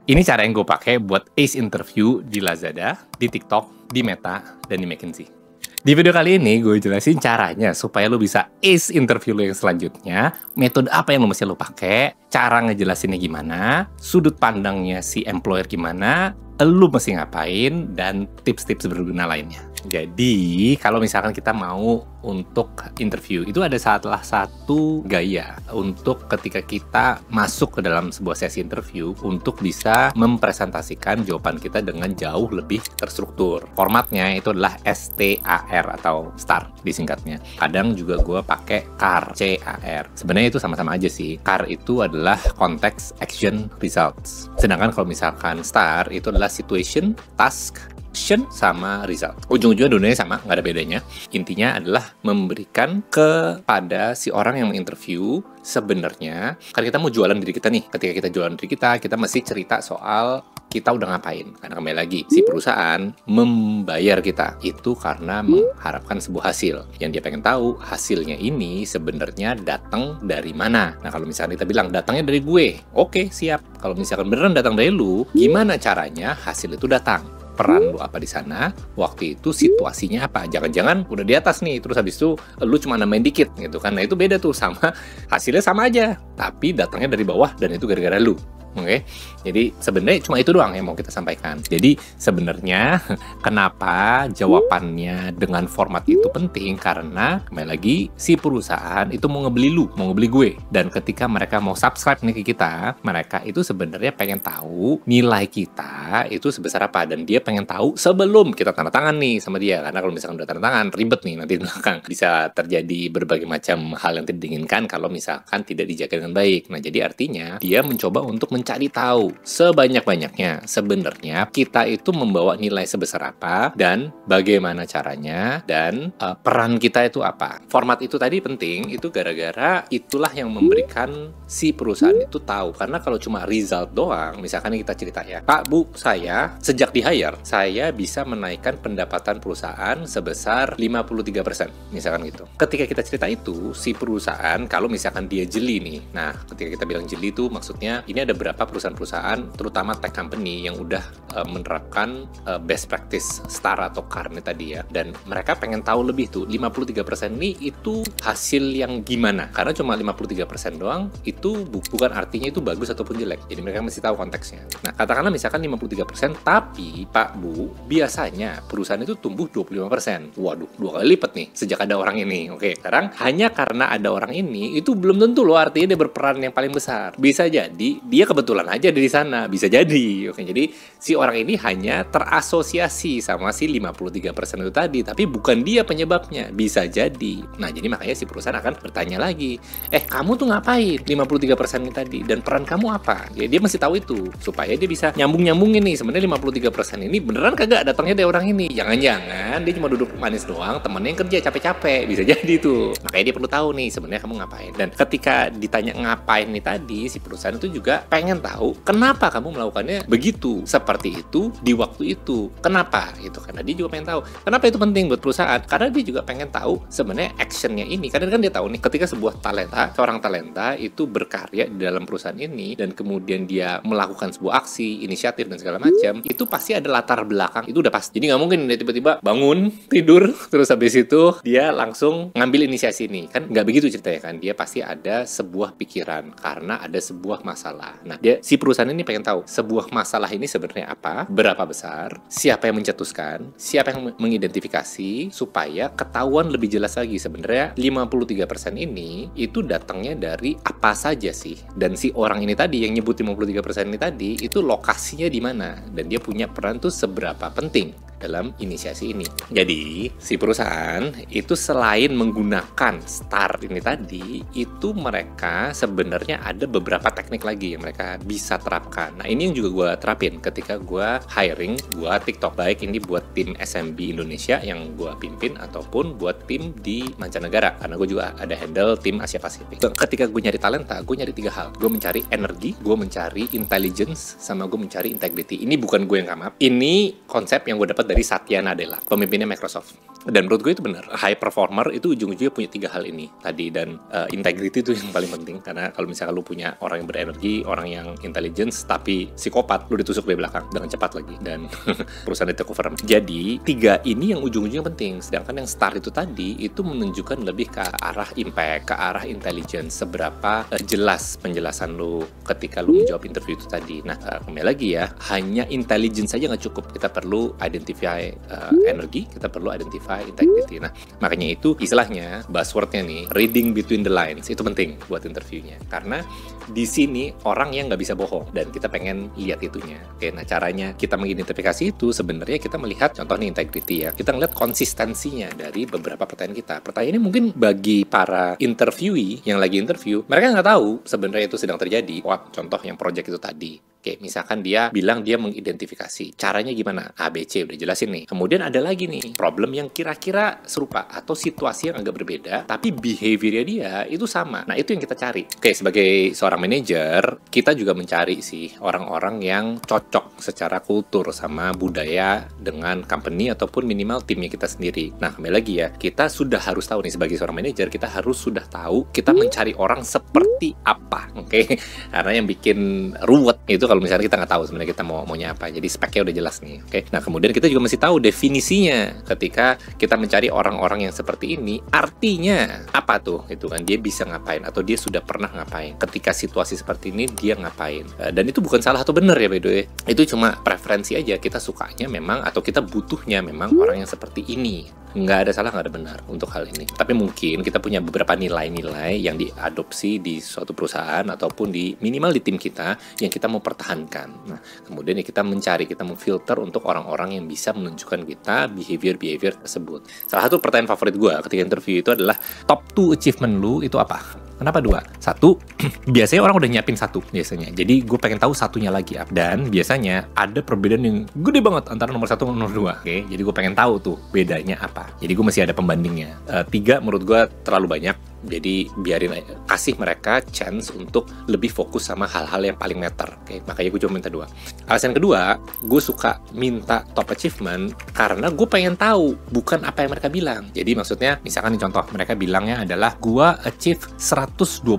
Ini cara yang gue pakai buat ace interview di Lazada, di TikTok, di Meta, dan di McKinsey. Di video kali ini gue jelasin caranya supaya lo bisa ace interview lo yang selanjutnya, metode apa yang lo mesti lo pakai, cara ngejelasinnya gimana, sudut pandangnya si employer gimana, lo mesti ngapain, dan tips-tips berguna lainnya. Jadi, kalau misalkan kita mau untuk interview, itu ada salah satu gaya untuk ketika kita masuk ke dalam sebuah sesi interview untuk bisa mempresentasikan jawaban kita dengan jauh lebih terstruktur. Formatnya itu adalah STAR atau STAR disingkatnya. Kadang juga gue pakai CAR, CAR. Sebenarnya itu sama-sama aja sih. CAR itu adalah Context, Action, Results. Sedangkan kalau misalkan STAR itu adalah Situation, Task, action sama result. Ujung-ujungnya dunianya sama, nggak ada bedanya. Intinya adalah memberikan kepada si orang yang menginterview sebenarnya, kan kita mau jualan diri kita nih. Ketika kita jualan diri kita mesti cerita soal kita udah ngapain. Karena kembali lagi, si perusahaan membayar kita itu karena mengharapkan sebuah hasil. Yang dia pengen tahu, hasilnya ini sebenarnya datang dari mana. Nah, kalau misalnya kita bilang datangnya dari gue, oke, siap. Kalau misalkan beneran datang dari lu, gimana caranya hasil itu datang? Peran lu apa di sana, waktu itu situasinya apa, jangan-jangan udah di atas nih, terus habis itu lu cuma nambahin dikit gitu kan. Nah, itu beda tuh, sama hasilnya sama aja, tapi datangnya dari bawah dan itu gara-gara lu. Oke, jadi sebenarnya cuma itu doang yang mau kita sampaikan. Jadi sebenarnya kenapa jawabannya dengan format itu penting, karena kembali lagi si perusahaan itu mau ngebeli lu, mau ngebeli gue, dan ketika mereka mau subscribe nih ke kita, mereka itu sebenarnya pengen tahu nilai kita itu sebesar apa, dan dia pengen tahu sebelum kita tanda tangan nih sama dia. Karena kalau misalkan udah tanda tangan ribet nih nanti di belakang, bisa terjadi berbagai macam hal yang tidak diinginkan kalau misalkan tidak dijaga dengan baik. Nah, jadi artinya dia mencoba untuk mencari tahu sebanyak-banyaknya sebenarnya kita itu membawa nilai sebesar apa dan bagaimana caranya, dan peran kita itu apa. Format itu tadi penting, itu gara-gara itulah yang memberikan si perusahaan itu tahu. Karena kalau cuma result doang, misalkan kita cerita ya, Pak, Bu, saya sejak di hire, saya bisa menaikkan pendapatan perusahaan sebesar 53%, misalkan gitu. Ketika kita cerita itu, si perusahaan, kalau misalkan dia jeli nih, nah ketika kita bilang jeli itu maksudnya ini ada berapa perusahaan-perusahaan, terutama tech company yang udah menerapkan best practice STAR atau CAR nih tadi ya, dan mereka pengen tahu lebih tuh, 53% ini itu hasil yang gimana. Karena cuma 53% doang, itu bukan artinya itu bagus ataupun jelek. Jadi mereka mesti tahu konteksnya. Nah, katakanlah misalkan 53%, tapi Pak, Bu, biasanya perusahaan itu tumbuh 25%. Waduh, 2 kali lipat nih sejak ada orang ini. Oke, sekarang hanya karena ada orang ini, itu belum tentu loh artinya dia berperan yang paling besar. Bisa jadi dia kebetulan aja di sana, bisa jadi. Oke, jadi si orang ini hanya terasosiasi sama si 53% itu tadi, tapi bukan dia penyebabnya. Bisa jadi. Nah, jadi makanya si perusahaan akan bertanya lagi, kamu tuh ngapain 53% ini tadi, dan peran kamu apa? Ya, dia mesti tahu itu supaya dia bisa nyambung-nyambungin nih, sebenarnya 53% ini beneran kagak datangnya dari orang ini. Jangan-jangan dia cuma duduk manis doang, temennya yang kerja capek-capek. Bisa jadi tuh. Makanya dia perlu tahu nih sebenarnya kamu ngapain. Dan ketika ditanya ngapain nih tadi, si perusahaan itu juga pengen tahu kenapa kamu melakukannya begitu, seperti itu, di waktu itu. Kenapa? Gitu. Karena dia juga pengen tahu. Kenapa itu penting buat perusahaan? Karena dia juga pengen tahu sebenarnya actionnya ini. Karena kan dia tahu nih, ketika seorang talenta itu berkarya di dalam perusahaan ini, dan kemudian dia melakukan sebuah aksi, inisiatif, dan segala macam, itu pasti ada latar belakang, itu udah pasti. Jadi nggak mungkin dia tiba-tiba bangun, tidur, terus habis itu dia langsung ngambil inisiasi ini. Kan nggak begitu ceritanya kan. Dia pasti ada sebuah pikiran, karena ada sebuah masalah. Nah, si perusahaan ini pengen tahu sebuah masalah ini sebenarnya apa, berapa besar, siapa yang mencetuskan, siapa yang mengidentifikasi, supaya ketahuan lebih jelas lagi sebenarnya 53% ini itu datangnya dari apa saja sih. Dan si orang ini tadi yang nyebut 53% ini tadi, itu lokasinya di mana, dan dia punya peran tuh seberapa penting dalam inisiasi ini. Jadi, si perusahaan itu selain menggunakan STAR ini tadi, itu mereka sebenarnya ada beberapa teknik lagi yang mereka bisa terapkan. Nah, ini yang juga gue terapin ketika gue hiring, gue TikTok, baik ini buat tim SMB Indonesia yang gue pimpin, ataupun buat tim di mancanegara, karena gue juga ada handle tim Asia Pasifik. Ketika gue nyari talenta, gue nyari 3 hal. Gue mencari energi, gue mencari intelligence, sama gue mencari integrity. Ini bukan gue yang come up, ini konsep yang gue dapat dapat dari Satya Nadella, pemimpinnya Microsoft. Dan menurut gue itu benar, high performer itu ujung-ujungnya punya 3 hal ini tadi, dan integrity itu yang paling penting, karena kalau misalkan lu punya orang yang berenergi, orang yang intelligence tapi psikopat, lu ditusuk dari belakang dengan cepat lagi dan perusahaan di take over. Jadi 3 ini yang ujung-ujungnya penting, sedangkan yang star itu tadi itu menunjukkan lebih ke arah impact, ke arah intelligence, seberapa jelas penjelasan lu ketika lu menjawab interview itu tadi. Nah, kembali lagi ya, hanya intelligence saja nggak cukup, kita perlu identify energi, kita perlu identify integrity. Nah, makanya itu istilahnya buzzwordnya nih, reading between the lines, itu penting buat interviewnya, karena di sini orang yang nggak bisa bohong dan kita pengen lihat itunya. Oke, nah caranya kita mengidentifikasi itu sebenarnya kita melihat contoh nih integrity ya, kita ngeliat konsistensinya dari beberapa pertanyaan kita. Pertanyaan ini mungkin bagi para interviewee yang lagi interview, mereka nggak tahu sebenarnya itu sedang terjadi. Wah, contoh yang project itu tadi. Oke, misalkan dia bilang dia mengidentifikasi. Caranya gimana? A, B, C, udah jelasin nih. Kemudian ada lagi nih, problem yang kira-kira serupa atau situasi yang agak berbeda, tapi behaviornya dia itu sama. Nah, itu yang kita cari. Oke, sebagai seorang manajer, kita juga mencari sih orang-orang yang cocok secara kultur sama budaya dengan company ataupun minimal timnya kita sendiri. Nah, kembali lagi ya, kita sudah harus tahu nih sebagai seorang manajer, kita harus sudah tahu kita mencari orang seperti apa. Oke, karena yang bikin ruwet itu kalau misalnya kita nggak tahu sebenarnya kita maunya apa. Jadi speknya udah jelas nih. Oke. Nah, kemudian kita juga mesti tahu definisinya ketika kita mencari orang-orang yang seperti ini, artinya apa tuh? Itu kan dia bisa ngapain atau dia sudah pernah ngapain. Ketika situasi seperti ini dia ngapain. Dan itu bukan salah atau benar ya by the way. Itu cuma preferensi aja, kita sukanya memang atau kita butuhnya memang orang yang seperti ini. Nggak ada salah, nggak ada benar untuk hal ini. Tapi mungkin kita punya beberapa nilai-nilai yang diadopsi di suatu perusahaan ataupun di minimal di tim kita yang kita mau pertahankan. Nah, kemudian ya kita mencari, kita memfilter untuk orang-orang yang bisa menunjukkan kita behavior tersebut. Salah satu pertanyaan favorit gue ketika interview itu adalah top 2 achievement lu itu apa? Kenapa 2? 1, biasanya orang udah nyiapin 1 biasanya. Jadi gue pengen tahu satunya lagi apa. Dan biasanya ada perbedaan yang gede banget antara nomor 1 dan nomor 2. Oke? Jadi gue pengen tahu tuh bedanya apa. Jadi gue masih ada pembandingnya. 3 menurut gue terlalu banyak. Jadi biarin kasih mereka chance untuk lebih fokus sama hal-hal yang paling matter. Oke, makanya gue cuma minta 2. Alasan kedua, gue suka minta top achievement karena gue pengen tahu bukan apa yang mereka bilang. Jadi maksudnya misalkan nih contoh, mereka bilangnya adalah gue achieve 125%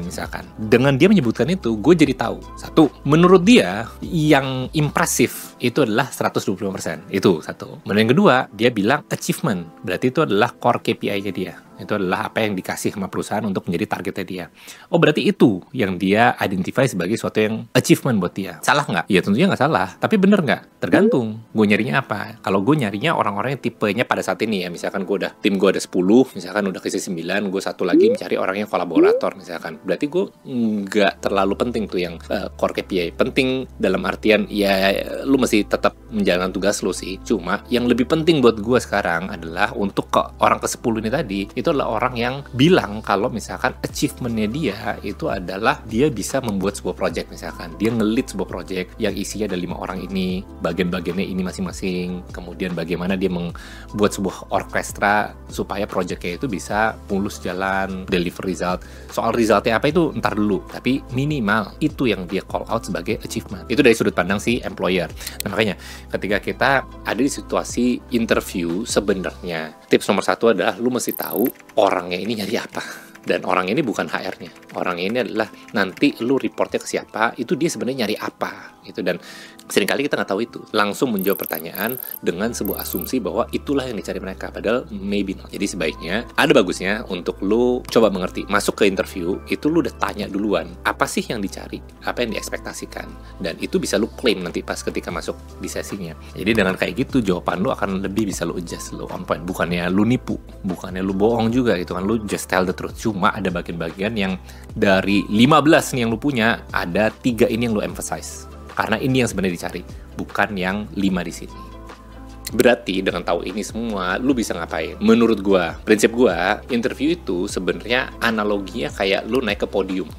misalkan. Dengan dia menyebutkan itu, gue jadi tahu. 1, menurut dia yang impresif itu adalah 125%. Itu 1. Menurut yang kedua, dia bilang achievement. Berarti itu adalah core KPI-nya dia. Itu adalah apa yang dikasih sama perusahaan untuk menjadi targetnya dia. Oh, berarti itu yang dia identify sebagai suatu yang achievement buat dia. Salah nggak? Ya tentunya nggak salah. Tapi bener nggak? Tergantung. Gue nyarinya apa? Kalau gue nyarinya orang-orang yang tipenya pada saat ini ya. Misalkan tim gue ada 10, misalkan udah ke 9, gue satu lagi mencari orang yang kolaborator misalkan. Berarti gue nggak terlalu penting tuh yang core KPI. Penting dalam artian ya lu mesti tetap menjalankan tugas lu sih. Cuma yang lebih penting buat gue sekarang adalah untuk orang ke-10 ini tadi, itu adalah orang yang bilang kalau misalkan achievementnya dia itu adalah dia bisa membuat sebuah project misalkan. Dia nge-lead sebuah project yang isinya ada 5 orang ini, bagian-bagiannya ini masing-masing. Kemudian bagaimana dia membuat sebuah orkestra supaya projectnya itu bisa mulus jalan, deliver result. Soal resultnya apa itu ntar dulu. Tapi minimal itu yang dia call out sebagai achievement. Itu dari sudut pandang si employer. Nah makanya ketika kita ada di situasi interview, sebenarnya tips nomor 1 adalah lu mesti tahu orangnya ini nyari apa. Dan orang ini bukan HR-nya. Orang ini adalah nanti lu reportnya ke siapa, itu dia sebenarnya nyari apa. Gitu. Dan seringkali kita nggak tahu itu. Langsung menjawab pertanyaan dengan sebuah asumsi bahwa itulah yang dicari mereka. Padahal maybe not. Jadi sebaiknya, ada bagusnya untuk lu coba mengerti. Masuk ke interview, itu lu udah tanya duluan. Apa sih yang dicari? Apa yang diekspektasikan? Dan itu bisa lu claim nanti pas ketika masuk di sesinya. Jadi dengan kayak gitu, jawaban lu akan lebih bisa lu adjust, lu on point. Bukannya lu nipu. Bukannya lu bohong juga gitu kan. Lu just tell the truth. Cuma ada bagian-bagian yang dari 15 nih yang lu punya, ada 3 ini yang lu emphasize. Karena ini yang sebenarnya dicari, bukan yang 5 di sini. Berarti dengan tahu ini semua, lu bisa ngapain? Menurut gua, prinsip gua, interview itu sebenarnya analoginya kayak lu naik ke podium,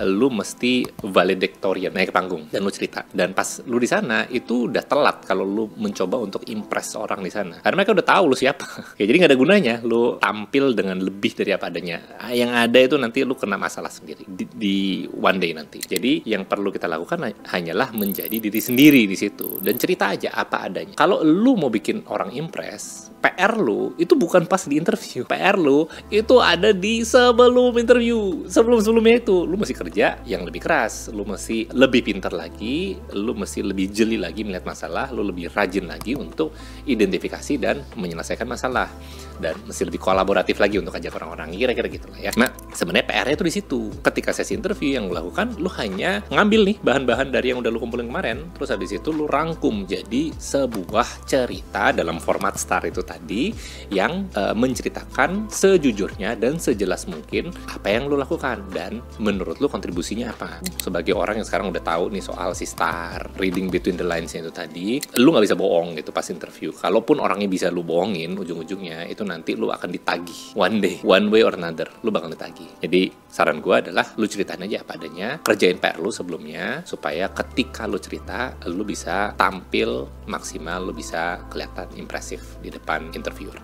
lu mesti valedictorian, naik ke panggung dan lu cerita. Dan pas lu di sana itu udah telat kalau lu mencoba untuk impress orang di sana. Karena mereka udah tahu lu siapa. Jadi nggak ada gunanya lu tampil dengan lebih dari apa adanya. Yang ada itu nanti lu kena masalah sendiri di one day nanti. Jadi yang perlu kita lakukan hanyalah menjadi diri sendiri di situ dan cerita aja apa adanya. Kalau lu mau mau bikin orang impress, PR lu itu bukan pas di interview. PR lu itu ada di sebelum interview. Sebelumnya itu lu mesti kerja yang lebih keras, lu mesti lebih pintar lagi, lu mesti lebih jeli lagi melihat masalah, lu lebih rajin lagi untuk identifikasi dan menyelesaikan masalah, dan mesti lebih kolaboratif lagi untuk ajak orang-orang, kira-kira gitu lah ya. Nah, sebenarnya PR-nya itu di situ. Ketika sesi interview yang lu lakukan, lu hanya ngambil nih bahan-bahan dari yang udah lu kumpulin kemarin, terus habis itu lu rangkum jadi sebuah cerita dalam format STAR itu tadi, yang menceritakan sejujurnya dan sejelas mungkin apa yang lu lakukan dan menurut lu kontribusinya apa. Sebagai orang yang sekarang udah tahu nih soal si STAR, reading between the lines itu tadi, lu nggak bisa bohong gitu pas interview. Kalaupun orangnya bisa lu bohongin, ujung-ujungnya itu nanti lu akan ditagih one day, one way or another, lu bakal ditagih. Jadi saran gue adalah lu ceritain aja apa adanya, kerjain PR lu sebelumnya, supaya ketika lu cerita, lu bisa tampil maksimal, lu bisa kelihatan impresif di depan interviewer.